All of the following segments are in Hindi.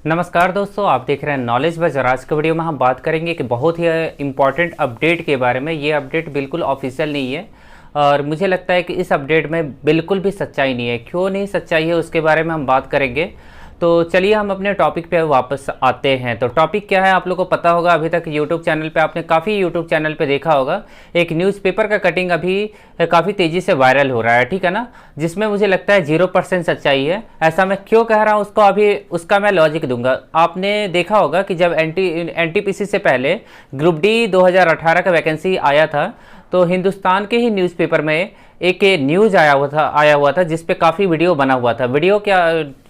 नमस्कार दोस्तों, आप देख रहे हैं नॉलेज बज और आज के वीडियो में हम बात करेंगे कि बहुत ही इम्पॉर्टेंट अपडेट के बारे में। ये अपडेट बिल्कुल ऑफिशियल नहीं है और मुझे लगता है कि इस अपडेट में बिल्कुल भी सच्चाई नहीं है। क्यों नहीं सच्चाई है उसके बारे में हम बात करेंगे। तो चलिए हम अपने टॉपिक पे वापस आते हैं। तो टॉपिक क्या है, आप लोगों को पता होगा। अभी तक यूट्यूब चैनल पे आपने काफ़ी यूट्यूब चैनल पे देखा होगा, एक न्यूज़पेपर का कटिंग अभी काफ़ी तेज़ी से वायरल हो रहा है, ठीक है ना, जिसमें मुझे लगता है 0% सच्चाई है। ऐसा मैं क्यों कह रहा हूँ उसको अभी उसका मैं लॉजिक दूंगा। आपने देखा होगा कि जब एनटीपीसी से पहले ग्रुप डी 2018 का वैकेंसी आया था तो हिंदुस्तान के ही न्यूज़पेपर में एक न्यूज़ आया हुआ था जिस पे काफ़ी वीडियो बना हुआ था। वीडियो क्या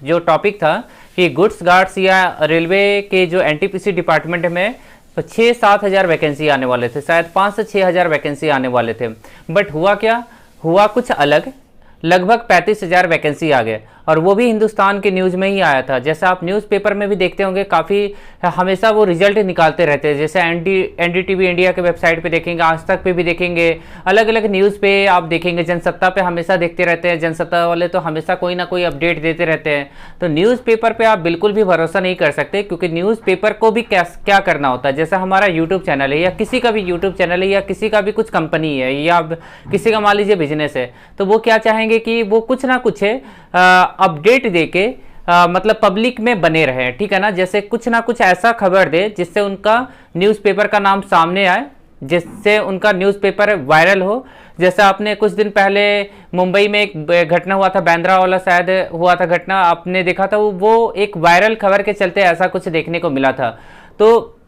जो टॉपिक था कि गुड्स गार्ड्स या रेलवे के जो एनटीपीसी डिपार्टमेंट में 6-7 हज़ार वैकेंसी आने वाले थे, शायद 5 से 6 हज़ार वैकेंसी आने वाले थे। बट हुआ क्या, हुआ कुछ अलग। लगभग 35 हज़ार वैकेंसी आ गए और वो भी हिंदुस्तान के न्यूज़ में ही आया था। जैसा आप न्यूज़पेपर में भी देखते होंगे, काफ़ी हमेशा वो रिजल्ट निकालते रहते हैं। जैसे एनडीटीवी इंडिया के वेबसाइट पे देखेंगे, आज तक पे भी देखेंगे, अलग अलग न्यूज़ पे आप देखेंगे, जनसत्ता पे हमेशा देखते रहते हैं। जनसत्ता वाले तो हमेशा कोई ना कोई अपडेट देते रहते हैं। तो न्यूज़पेपर पे आप बिल्कुल भी भरोसा नहीं कर सकते, क्योंकि न्यूज़पेपर को भी क्या करना होता है। जैसा हमारा यूट्यूब चैनल है या किसी का भी यूट्यूब चैनल है या किसी का भी कुछ कंपनी है या किसी का मान लीजिए बिजनेस है, तो वो क्या चाहेंगे कि वो कुछ ना कुछ अपडेट देके मतलब पब्लिक में बने रहे, ठीक है ना। जैसे कुछ ना कुछ ऐसा खबर दे जिससे उनका न्यूज़पेपर का नाम सामने आए, जिससे उनका न्यूज़पेपर वायरल हो। जैसे आपने कुछ दिन पहले मुंबई में एक घटना हुआ था, बांद्रा वाला शायद हुआ था घटना, आपने देखा था। वो एक वायरल खबर के चलते ऐसा कुछ देखने को मिला था। तो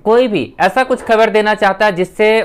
कोई भी ऐसा कुछ खबर देना चाहता है जिससे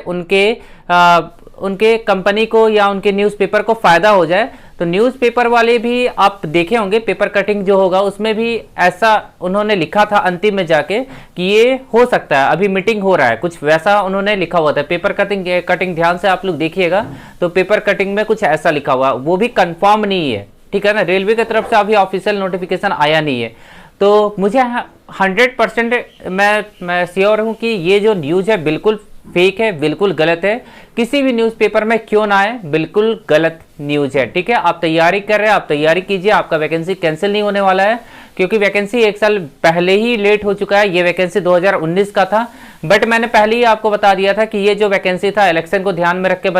उनके कंपनी को या उनके न्यूज़पेपर को फ़ायदा हो जाए, तो न्यूज़पेपर वाले भी आप देखे होंगे पेपर कटिंग जो होगा उसमें भी ऐसा उन्होंने लिखा था अंतिम में जाके कि ये हो सकता है, अभी मीटिंग हो रहा है, कुछ वैसा उन्होंने लिखा हुआ था। पेपर कटिंग ध्यान से आप लोग देखिएगा तो पेपर कटिंग में कुछ ऐसा लिखा हुआ, वो भी कंफर्म नहीं है, ठीक है ना। रेलवे की तरफ से अभी ऑफिशियल नोटिफिकेशन आया नहीं है। तो मुझे 100% मैं श्योर हूँ कि ये जो न्यूज़ है बिल्कुल फेक है, बिल्कुल गलत है। किसी भी न्यूज़पेपर में क्यों ना आए, बिल्कुल गलत न्यूज़ है, ठीक है। आप तैयारी कर रहे हैं, आप तैयारी कीजिए, आपका वैकेंसी कैंसिल नहीं होने वाला है, क्योंकि वैकेंसी 1 साल पहले ही लेट हो चुका है। ये वैकेंसी 2019 का था, बट मैंने पहले ही आपको बता दिया था कि ये जो वैकेंसी था इलेक्शन को ध्यान में रख के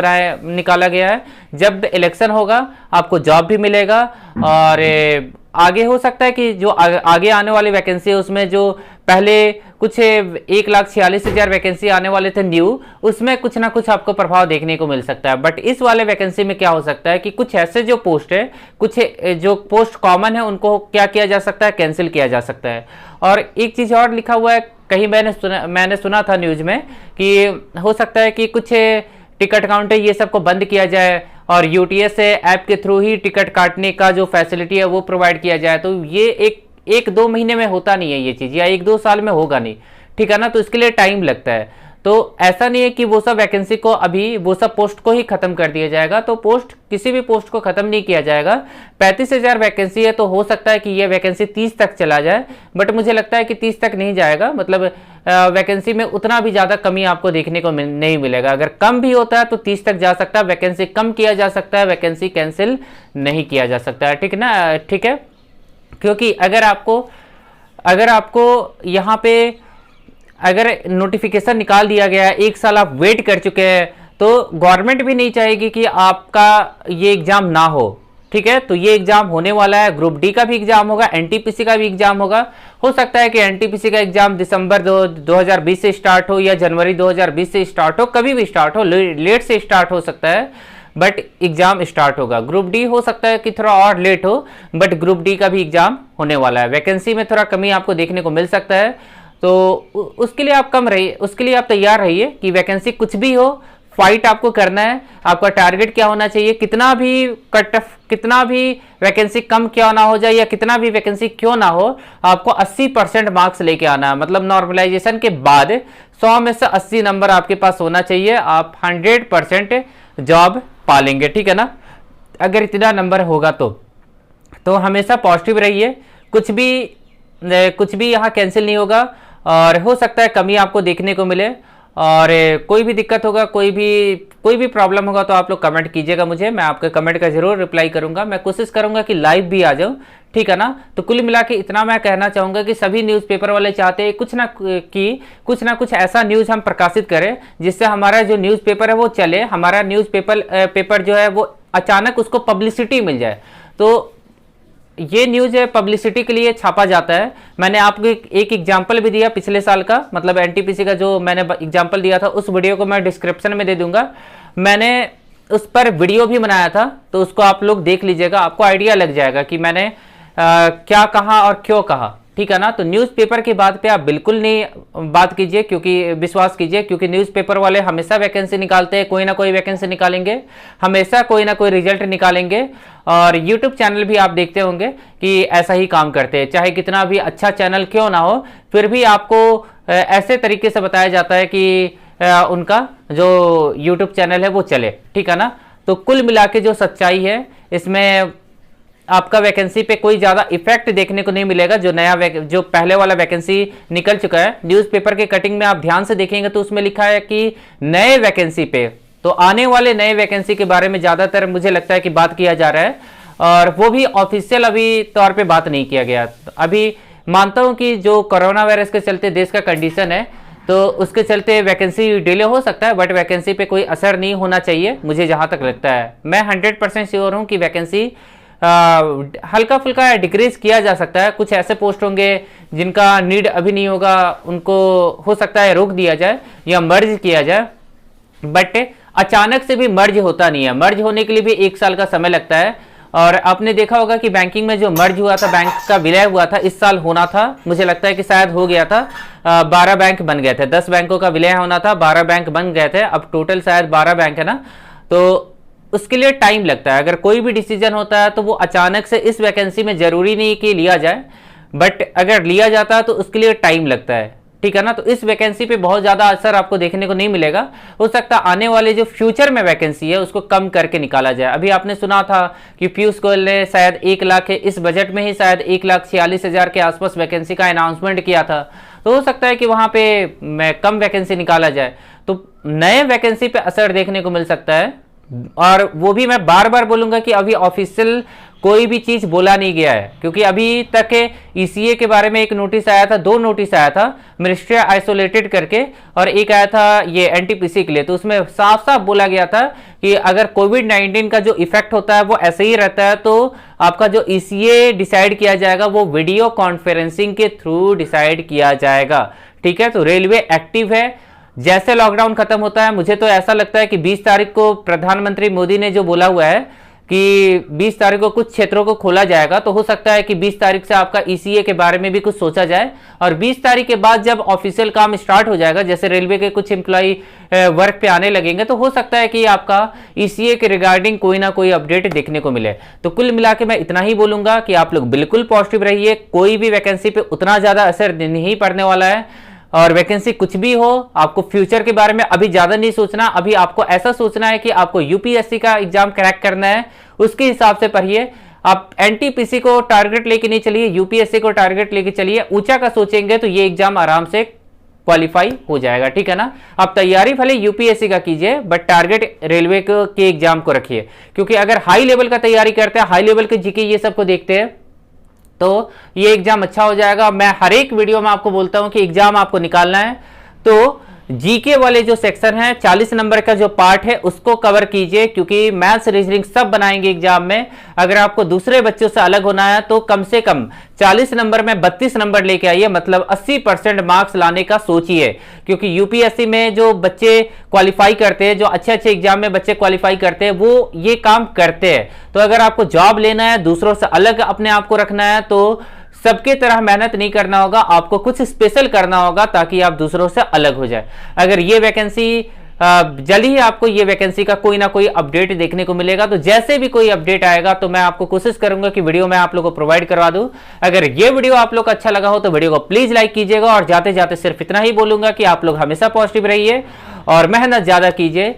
निकाला गया है। जब इलेक्शन होगा आपको जॉब भी मिलेगा और आगे हो सकता है कि जो आगे आने वाली वैकेंसी है उसमें जो पहले कुछ 1,46,000 वैकेंसी आने वाले थे न्यू, उसमें कुछ ना कुछ आपको प्रभाव देखने को मिल सकता है। बट इस वाले वैकेंसी में क्या हो सकता है कि कुछ ऐसे जो पोस्ट है, कुछ जो पोस्ट कॉमन है, उनको क्या किया जा सकता है, कैंसिल किया जा सकता है। और एक चीज़ और लिखा हुआ है, कहीं मैंने सुना था न्यूज़ में कि हो सकता है कि कुछ टिकट काउंटर ये सबको बंद किया जाए और यूटीएस ऐप के थ्रू ही टिकट काटने का जो फैसिलिटी है वो प्रोवाइड किया जाए। तो ये एक 2 महीने में होता नहीं है ये चीज़, या 1-2 साल में होगा नहीं, ठीक है ना। तो इसके लिए टाइम लगता है। तो ऐसा नहीं है कि वो सब वैकेंसी को अभी वो सब पोस्ट को ही खत्म कर दिया जाएगा। तो किसी भी पोस्ट को खत्म नहीं किया जाएगा। 35 हज़ार वैकेंसी है, तो हो सकता है कि ये वैकेंसी 30 तक चला जाए, बट मुझे लगता है कि 30 तक नहीं जाएगा। मतलब वैकेंसी में उतना भी ज़्यादा कमी आपको देखने को नहीं मिलेगा। अगर कम भी होता है तो 30 तक जा सकता है, वैकेंसी कम किया जा सकता है, वैकेंसी कैंसिल नहीं किया जा सकता है, ठीक ना, ठीक है। क्योंकि अगर आपको यहाँ पे अगर नोटिफिकेशन निकाल दिया गया है, 1 साल आप वेट कर चुके हैं, तो गवर्नमेंट भी नहीं चाहेगी कि आपका ये एग्जाम ना हो, ठीक है। तो ये एग्जाम होने वाला है, ग्रुप डी का भी एग्जाम होगा, एनटीपीसी का भी एग्जाम होगा। हो सकता है कि एनटीपीसी का एग्जाम दिसंबर 2020 से स्टार्ट हो या जनवरी 2020 से स्टार्ट हो, कभी भी स्टार्ट हो, लेट से स्टार्ट हो सकता है, बट एग्जाम स्टार्ट होगा। ग्रुप डी हो सकता है कि थोड़ा और लेट हो, बट ग्रुप डी का भी एग्जाम होने वाला है। वैकेंसी में थोड़ा कमी आपको देखने को मिल सकता है, तो उसके लिए आप उसके लिए आप तैयार रहिए कि वैकेंसी कुछ भी हो, फाइट आपको करना है। आपका टारगेट क्या होना चाहिए, कितना भी वैकेंसी कम क्यों ना हो जाए या कितना भी वैकेंसी क्यों ना हो, आपको 80% मार्क्स लेके आना है। मतलब नॉर्मलाइजेशन के बाद 100 में से 80 नंबर आपके पास होना चाहिए, आप 100% जॉब पालेंगे, ठीक है ना। अगर इतना नंबर होगा तो हमेशा पॉजिटिव रहिए। कुछ भी यहाँ कैंसिल नहीं होगा और हो सकता है कमी आपको देखने को मिले। और कोई भी दिक्कत होगा, कोई भी प्रॉब्लम होगा तो आप लोग कमेंट कीजिएगा मुझे, मैं आपके कमेंट का जरूर रिप्लाई करूंगा। मैं कोशिश करूंगा कि लाइव भी आ जाऊं, ठीक है ना। तो कुल मिला के इतना मैं कहना चाहूंगा कि सभी न्यूज़पेपर वाले चाहते हैं कुछ ना कुछ ऐसा न्यूज़ हम प्रकाशित करें जिससे हमारा जो न्यूज़पेपर है वो चले, हमारा पेपर जो है वो अचानक उसको पब्लिसिटी मिल जाए। तो ये न्यूज़ है पब्लिसिटी के लिए छापा जाता है। मैंने आपको एक एग्जाम्पल भी दिया पिछले साल का, मतलब एनटीपीसी का जो मैंने एग्जाम्पल दिया था, उस वीडियो को मैं डिस्क्रिप्शन में दे दूंगा। मैंने उस पर वीडियो भी बनाया था, तो उसको आप लोग देख लीजिएगा, आपको आइडिया लग जाएगा कि मैंने क्या कहा और क्यों कहा, ठीक है ना। तो न्यूज़पेपर की बात पे आप बिल्कुल नहीं बात कीजिए, क्योंकि विश्वास कीजिए, क्योंकि न्यूज़पेपर वाले हमेशा वैकेंसी निकालते हैं, कोई ना कोई वैकेंसी निकालेंगे, हमेशा कोई ना कोई रिजल्ट निकालेंगे। और यूट्यूब चैनल भी आप देखते होंगे कि ऐसा ही काम करते हैं, चाहे कितना भी अच्छा चैनल क्यों ना हो, फिर भी आपको ऐसे तरीके से बताया जाता है कि उनका जो यूट्यूब चैनल है वो चले, ठीक है ना। तो कुल मिला के जो सच्चाई है, इसमें आपका वैकेंसी पे कोई ज़्यादा इफेक्ट देखने को नहीं मिलेगा। जो पहले वाला वैकेंसी निकल चुका है, न्यूज़पेपर के कटिंग में आप ध्यान से देखेंगे तो उसमें लिखा है कि नए वैकेंसी पे, तो आने वाले नए वैकेंसी के बारे में ज़्यादातर मुझे लगता है कि बात किया जा रहा है, और वो भी ऑफिशियल अभी तौर पर बात नहीं किया गया। अभी मानता हूँ कि जो कोरोना वायरस के चलते देश का कंडीशन है, तो उसके चलते वैकेंसी डिले हो सकता है, बट वैकेंसी पे कोई असर नहीं होना चाहिए मुझे जहाँ तक लगता है। मैं 100% श्योर हूँ कि वैकेंसी हल्का फुल्का डिक्रीज किया जा सकता है। कुछ ऐसे पोस्ट होंगे जिनका नीड अभी नहीं होगा, उनको हो सकता है रोक दिया जाए या मर्ज किया जाए, बट अचानक से भी मर्ज होता नहीं है। मर्ज होने के लिए भी 1 साल का समय लगता है। और आपने देखा होगा कि बैंकिंग में जो मर्ज हुआ था, बैंक का विलय हुआ था, इस साल होना था, मुझे लगता है कि शायद हो गया था। 12 बैंक बन गए थे, 10 बैंकों का विलय होना था, 12 बैंक बन गए थे, अब टोटल शायद 12 बैंक है ना। तो उसके लिए टाइम लगता है। अगर कोई भी डिसीजन होता है तो वो अचानक से इस वैकेंसी में जरूरी नहीं कि लिया जाए, बट अगर लिया जाता है तो उसके लिए टाइम लगता है, ठीक है ना। तो इस वैकेंसी पे बहुत ज्यादा असर आपको देखने को नहीं मिलेगा। हो सकता है आने वाले जो फ्यूचर में वैकेंसी है उसको कम करके निकाला जाए। अभी आपने सुना था कि पीयूष गोयल ने शायद 1 लाख इस बजट में ही शायद 1,46,000 के आसपास वैकेंसी का अनाउंसमेंट किया था। तो हो सकता है कि वहां पे कम वैकेंसी निकाला जाए, तो नए वैकेंसी पे असर देखने को मिल सकता है। और वो भी मैं बार बार बोलूंगा कि अभी ऑफिशियल कोई भी चीज बोला नहीं गया है, क्योंकि अभी तक ईसीए के बारे में एक नोटिस आया था, 2 नोटिस आया था, मिनिस्ट्री आइसोलेटेड करके, और एक आया था ये एनटीपीसी के लिए। तो उसमें साफ साफ बोला गया था कि अगर कोविड-19 का जो इफेक्ट होता है वो ऐसे ही रहता है, तो आपका जो ईसीए डिसाइड किया जाएगा वो वीडियो कॉन्फ्रेंसिंग के थ्रू डिसाइड किया जाएगा, ठीक है। तो रेलवे एक्टिव है। जैसे लॉकडाउन खत्म होता है, मुझे तो ऐसा लगता है कि 20 तारीख को प्रधानमंत्री मोदी ने जो बोला हुआ है कि 20 तारीख को कुछ क्षेत्रों को खोला जाएगा, तो हो सकता है कि 20 तारीख से आपका ईसीए के बारे में भी कुछ सोचा जाए। और 20 तारीख के बाद जब ऑफिशियल काम स्टार्ट हो जाएगा, जैसे रेलवे के कुछ एम्प्लॉय वर्क पे आने लगेंगे, तो हो सकता है कि आपका ईसीए के रिगार्डिंग कोई ना कोई अपडेट देखने को मिले। तो कुल मिला के मैं इतना ही बोलूंगा कि आप लोग बिल्कुल पॉजिटिव रहिए, कोई भी वैकेंसी पे उतना ज्यादा असर नहीं पड़ने वाला है। और वैकेंसी कुछ भी हो, आपको फ्यूचर के बारे में अभी ज्यादा नहीं सोचना। अभी आपको ऐसा सोचना है कि आपको यूपीएससी का एग्जाम क्रैक करना है, उसके हिसाब से पढ़िए। आप एनटीपीसी को टारगेट लेके नहीं चलिए, यूपीएससी को टारगेट लेके चलिए। ऊंचा का सोचेंगे तो ये एग्जाम आराम से क्वालिफाई हो जाएगा, ठीक है ना। आप तैयारी भले यूपीएससी का कीजिए, बट टारगेट रेलवे के एग्जाम को रखिए, क्योंकि अगर हाई लेवल का तैयारी करते हैं, हाई लेवल के जीके ये सबको देखते हैं, तो ये एग्जाम अच्छा हो जाएगा। मैं हर एक वीडियो में आपको बोलता हूं कि एग्जाम आपको निकालना है तो जीके वाले जो सेक्शन है, 40 नंबर का जो पार्ट है उसको कवर कीजिए, क्योंकि मैथ्स रीजनिंग सब बनाएंगे एग्जाम में। अगर आपको दूसरे बच्चों से अलग होना है तो कम से कम 40 नंबर में 32 नंबर लेके आइए, मतलब 80% मार्क्स लाने का सोचिए। क्योंकि यूपीएससी में जो बच्चे क्वालिफाई करते हैं, जो अच्छे अच्छे एग्जाम में बच्चे क्वालिफाई करते हैं, वो ये काम करते हैं। तो अगर आपको जॉब लेना है, दूसरों से अलग अपने आप को रखना है, तो सबके तरह मेहनत नहीं करना होगा, आपको कुछ स्पेशल करना होगा ताकि आप दूसरों से अलग हो जाए। अगर ये वैकेंसी जल्द ही आपको ये वैकेंसी का कोई ना कोई अपडेट देखने को मिलेगा, तो जैसे भी कोई अपडेट आएगा तो मैं आपको कोशिश करूंगा कि वीडियो में आप लोगों को प्रोवाइड करवा दूं। अगर ये वीडियो आप लोग को अच्छा लगा हो तो वीडियो को प्लीज लाइक कीजिएगा, और जाते जाते सिर्फ इतना ही बोलूंगा कि आप लोग हमेशा पॉजिटिव रहिए और मेहनत ज्यादा कीजिए,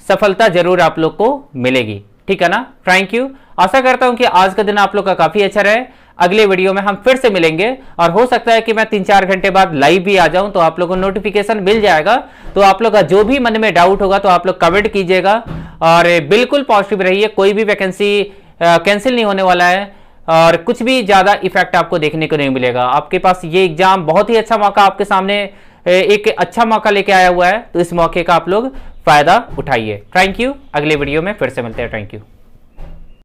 सफलता जरूर आप लोग को मिलेगी, ठीक है ना। Thank you. आशा करता हूं कि आज का दिन आप लोग का काफी अच्छा रहे। अगले वीडियो में हम फिर से मिलेंगे, और हो सकता है कि मैं 3-4 घंटे बाद लाइव भी आ जाऊं, तो आप लोगों को नोटिफिकेशन मिल जाएगा। तो आप लोग का जो भी मन में डाउट होगा तो आप लोग कमेंट कीजिएगा, और बिल्कुल पॉजिटिव रहिए। कोई भी वैकेंसी कैंसिल नहीं होने वाला है, और कुछ भी ज्यादा इफेक्ट आपको देखने को नहीं मिलेगा। आपके पास ये एग्जाम बहुत ही अच्छा मौका आपके सामने, एक अच्छा मौका लेके आया हुआ है, तो इस मौके का आप लोग फायदा उठाइए। थैंक यू, अगले वीडियो में फिर से मिलते हैं। Thank you.